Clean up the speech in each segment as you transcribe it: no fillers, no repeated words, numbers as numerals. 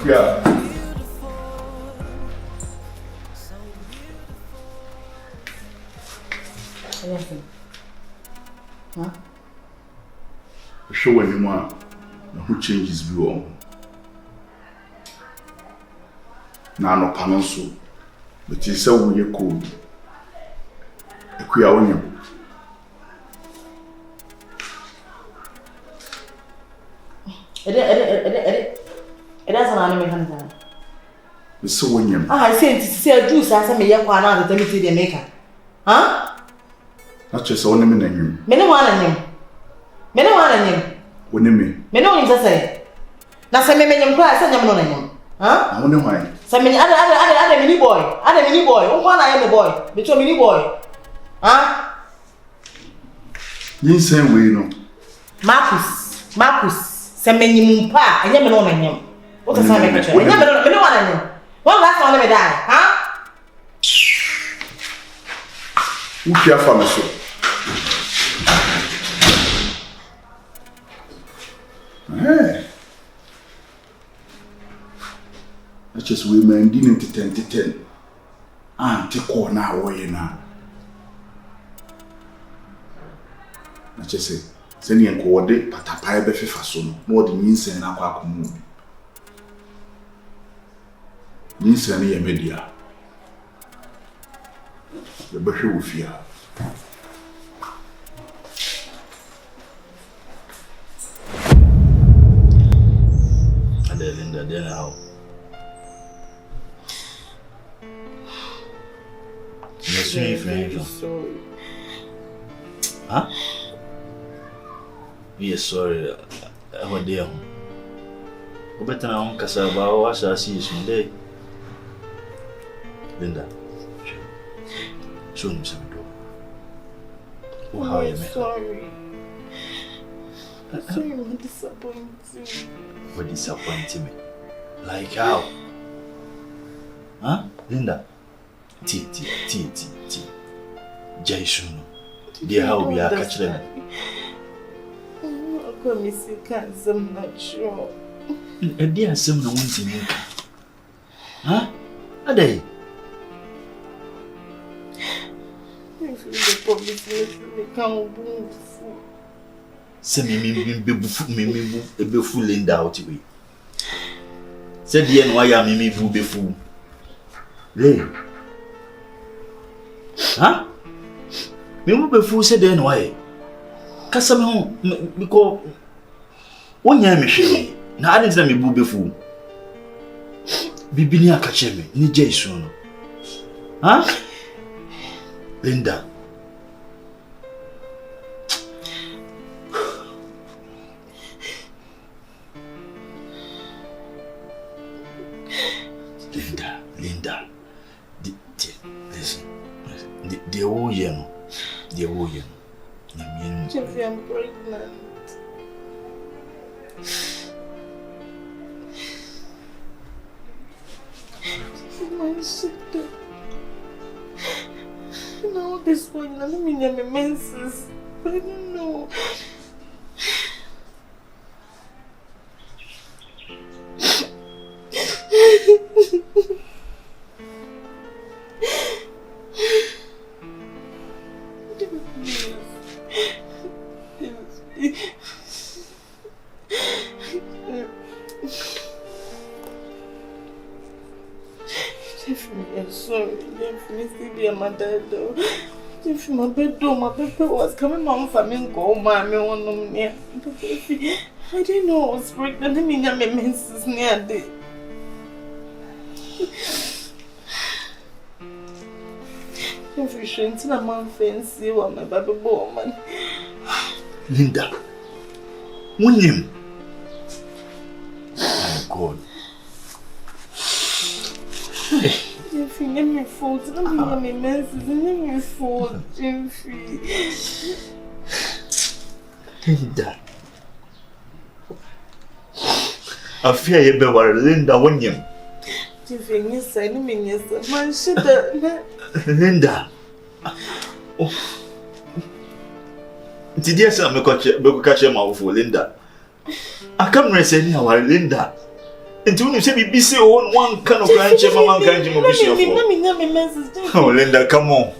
Yeah. Huh? Show anyone who changes view on. Now no panonso, but you say we are cold. A queer onion. It doesn't animate him. It's so onion. I sent to see a juice as a mere one out of the meeting maker. Huh? Not just only men. Many one on him. Many one on him. When you mean? Many one is a say. Now, some men price and on him. Huh? I wonder why. Some many other mini boy. Other mini boy. One I am a boy. Between mini boy. Huh? You say we know. Marcus. Some many moon pa and never on him. What does I make a choice? Never one on him. One last one, let me die. Huh? Who care for me so? Hey. That's just women didn't 10 to 10. And take on now way now. That's just it. Send you coordinate, but a pie be fason. More than means and aqua movie. Means any media. The better will fear. Linda, then how? Yes, sorry. Huh? Yes, sorry. What dear? What better now? Cassava, what I see someday. Linda. Show him some door. Oh, how you make? Sorry. Sorry, I'm disappointed. What disappointed me? Like how? Huh? Linda? T. Jason. Dear, how we are catching them. I promise you can't, I'm not sure. A dear, some no one to me. Huh? A day. If you promise me can't move. Send me be full Linda out of it. Said the end why am me be fool. Lay. Huh? Me will be fool said the end why. Cause somehow because one year me she na I didn't me be fool. Bibi ni akache me ni Jason. Huh? Linda. Linda, listen. The whole year. Jeffrey, I'm pregnant. My sister. Now this point, I don't mean I'm menses. I don't know. My dad though. If my bedroom, my paper was coming home for me and go, mommy, one of me. I didn't know I was pregnant. I mean, I'm a menses near day. If you shouldn't, I'm on fancy what my baby boy, man. Linda, William. Oh God. Jeffrey, let me fault. Let me menses. Let me fault, Jeffrey. Linda. I fear you be worried, Linda, William. Jeffrey, yes, I know me, yes, man, shut up. Linda. Oh. Did you say I'm catch my for Linda? I can't say anyhow, Linda. Until you say be busy on one kind of branch, one kind of message. Oh, Linda, come on.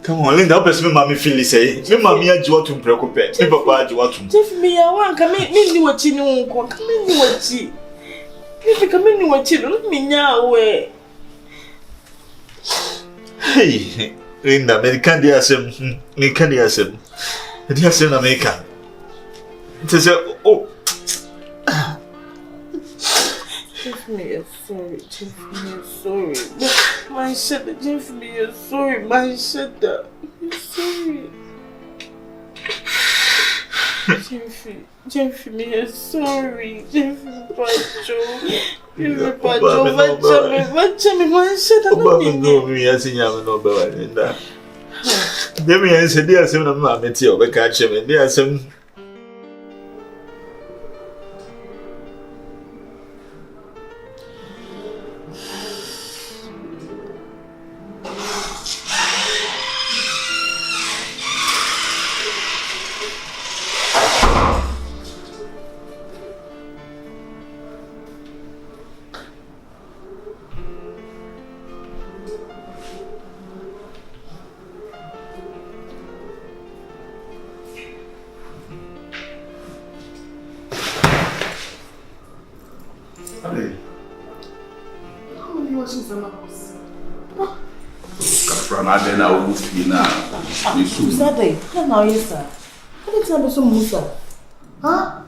Come on, Linda, help us. Me, mommy, feel say. Me, mommy, I do to preoccupy. Me, papa, I do to. Jeff, me, I want come in. What you know? Come in, what you. If you come in, what you look me now way. Hey, Linda, me can't hear some. Me can't hear some. Dear son, American. It is oh. Jeff, me is sorry. Jeff, me is sorry. My shit, Jeff, me is sorry. My shit, I'm sorry. Jeff, me is sorry. Jeff, Pacho. Jeff, Pacho. Watch me, my shit. I'm not me as in Yama no better. Demi and said, dear son of Mamma, Tio, we catch him, and dear son. Saturday, now yes, sir. How did you so Musa? Huh?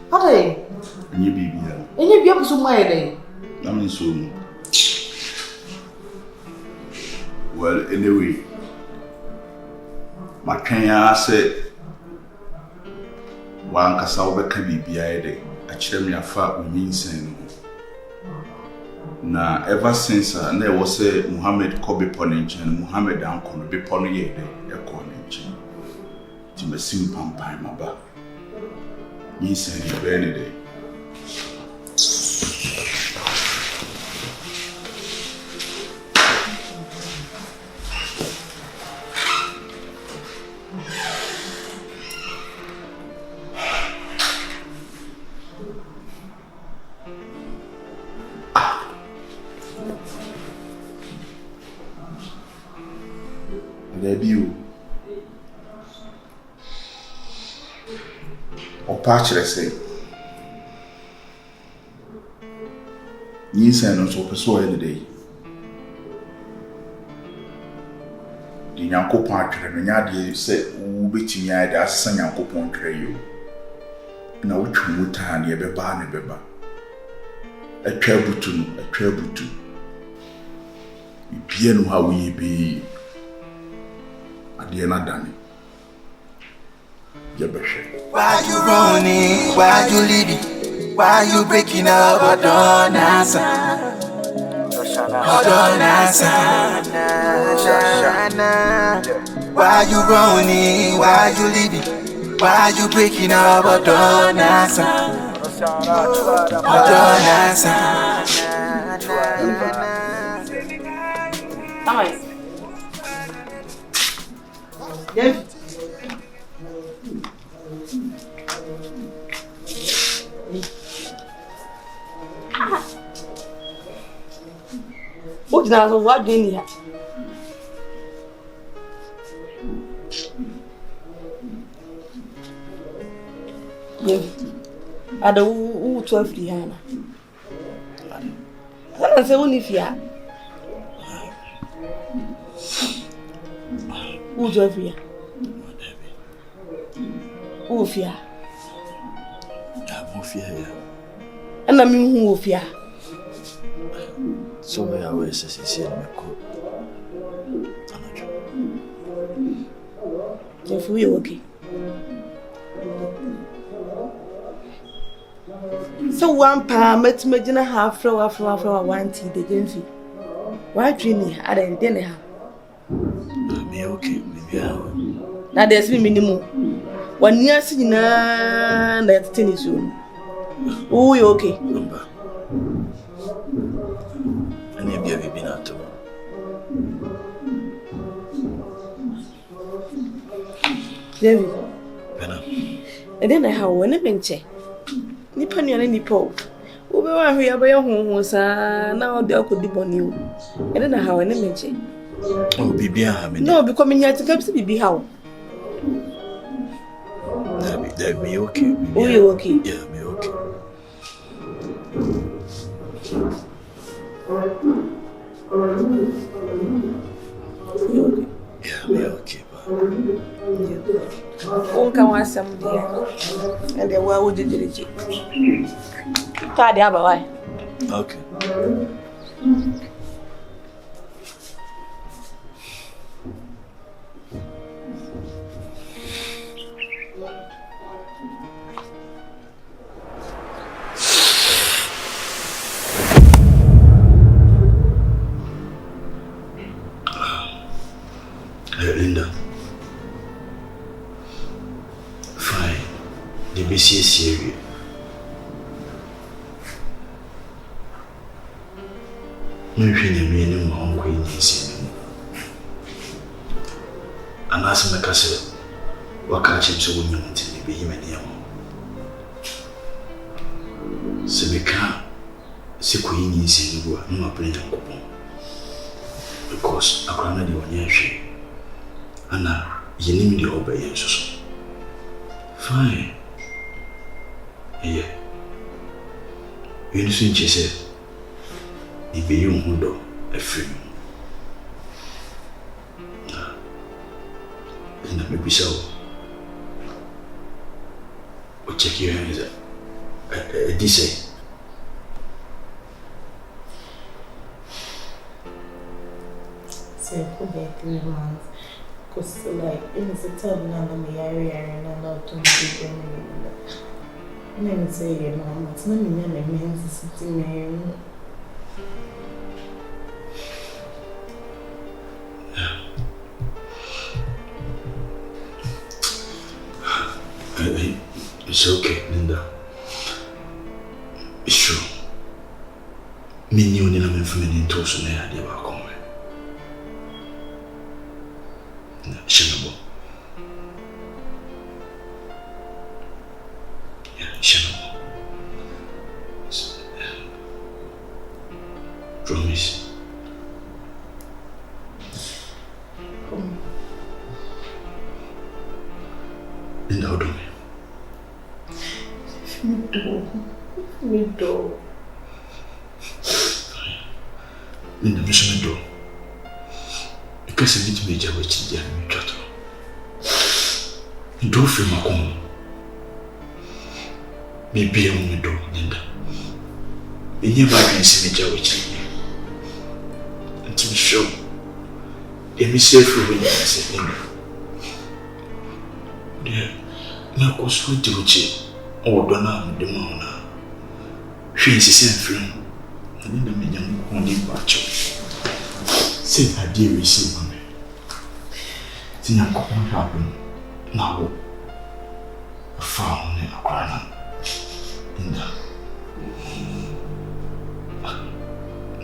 How day? And you be And you be up so my day. I mean, so. Well, anyway, my Kenya said, one Casawa can be behind a chimney of fat with means and. Na ever since there was a Muhammad Kobe Ponich and Muhammad Uncle be Pony a Cornish. To me, sim pampai, my back. You send you any day. Patch, let's say. You send us up so any day. The Yanko Park and Yadi said, who beat me, I asked San Yanko Pont you. Now, which would turn ye beba and beba. A trebutu. You bien how we be at the end of Danny. Why you running? Why you leaving? Why you breaking up? I don't answer. Why you running? Why you leaving? Why you breaking up? I don't answer. Yes. What's that? What do you need? Ada u 12 Diana. Sana se unifia. U 12 ya. U fia. I'm off here. And I mean who fia. So I always say me ko. If we okay. So one pa met me gina half flower one tea the genfi. Why dreaming I didn't have. Me okay, maybe. Now there's me minimum. 1 year seen that tennis soon. Oh, you okay? And maybe I've been out to. David. Penna. And then I have one bench. Nippon and any pole. Ube wa hwe ba ye honhon sa na o de akodi boni o. Ene na hawo ne meje. Oh, bibia ha me. No, because me nyati ka bibi hawo. That be okay. Oh, you okay? Yeah, me okay. You okay? Yeah, me okay. Unka wa sam dia. Ende wa wo jijiriji. Ta dia ba wai. Okay. Linda. Fine. The BC is serious. Maybe you know my uncle is in. And as my cousin, what catch him so when you want to be him and him. So we can't see Queen is in the world, no print on coupon. Because I can't do one year. Anna, you need the obedience. Fine. Yeah. You know, since she said, if you don't know, a friend. And I maybe so. But check your hands. This say, for 3 months. Because, like, in the sector, none of me area and I'm not doing it. And then say, Mom, it's not me, and me, and sitting there. It's okay, Linda. It's true. Me knew that I'm familiar to so many ideas about coming. Shinabo. Yeah, Shinabo. Promise. Linda, how do me? Me do. Linda, me do. Because I need to make a witch in the cattle. Do feel my own. Maybe I won't do, Linda. We never can see me a witch in here. And to be sure, let me say for when I say, Linda. Dear, now go sweet to witch or Donna, the Mona. She is the same friend. And Linda made young only batch. Say I dear receive money. See I can't happen now. A found in a crown in the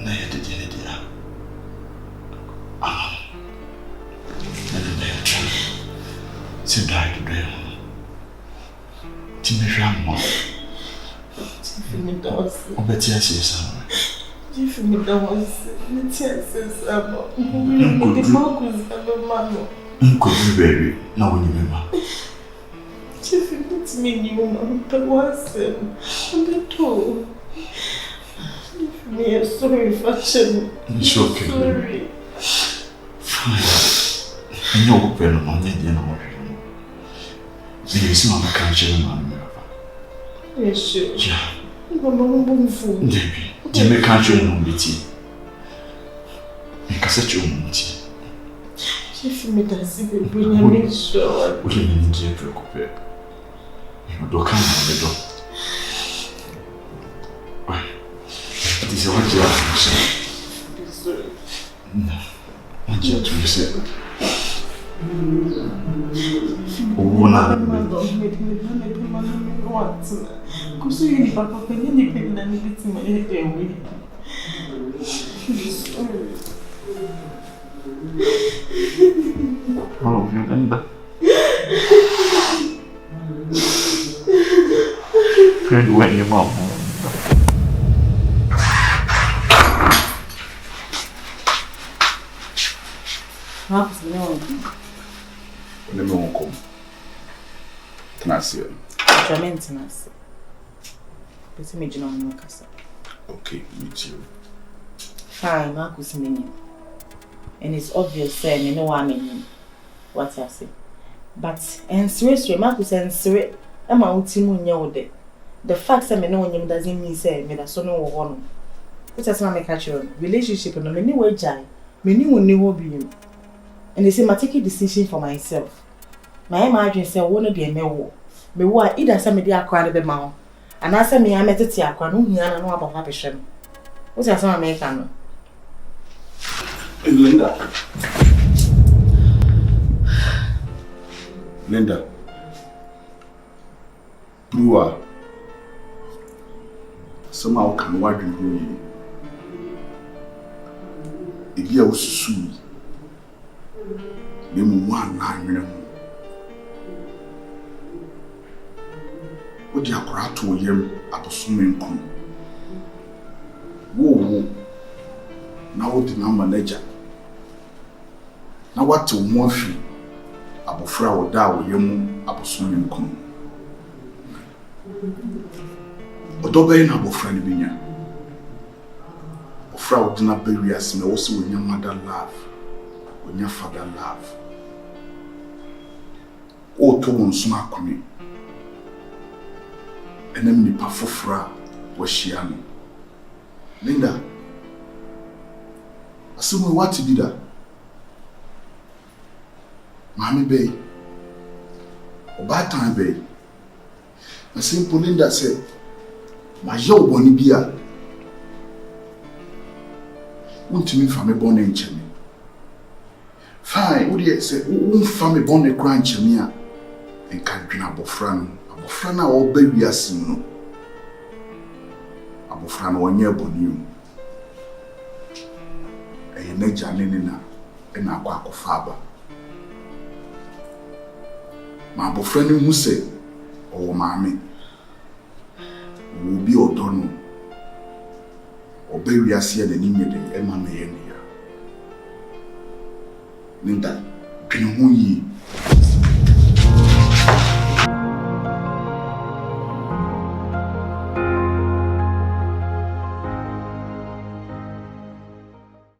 Naya did it. And the day she died today. Timmy Ramon. Tiffany does. Oh, but yes, yes, Tiffany does. Yes, the Marcus and the man. Uncle, baby, now when you remember. Tiffany, it's me, you know, but what's them? And the two. Tiffany, I'm sorry for you. It's okay. Sorry. Fine. I know what we're on the end of it. You see, I'm a country man. Yes, sure. Yeah. I'm fool. Debbie, you make country no biti. You can set your own tea. Tiffany, that's it. Bring me sure. We can need to preoccupy. You don't come on the door. Why? This is what you have to say. Sorry. No. What you have to say. Oh, no. Because you need Papa, you need to get my head away. Oh, you Linda. Friend, when your mom. Let me won't come. Can I see you? Maintenance. But me no kasa. Okay, meet you. Fine, Marcus meaning. And it's obvious saying you know what I mean. What I say. But and seriously, Marcus and Siri, I'm out to the fact that me know him doesn't mean say me that so no one. What does my catch on? Relationship no me way jai. Me ni hobby. And they say I take a decision for myself. My imagine say one be a me wo either say me dey akwa be ma and I say me ametete akwa no hia na no ababa behwem wo say asema me ka no Linda Brua somehow can wadu ho yi ebi a wosusu me mu wan na anwene mu Odi akora to yem abosome nkom wo na wo di na manager na wate wo mo afi abofra wo da wo yem abosome nkom odobe na abofra ni binya ofra wo di na bewiase na wo se wo nya mother love wo nya father love o to won so akome enem nipa fofora wa hia no Linda asemu what did that Mami bay o bad time bay na simple Linda said ma yo boni bia untimi fa me boni nchemi fine odi say fa me boni kra nchemi a enka dwena abofra no abofra na o ba wiase no abofra no onye boni na jane ni na akwa akofa aba ma abofra ni hu se o maame wo bi odono o ba wiase na ni nyede e ma me ye ni ya Linda dwene ho yi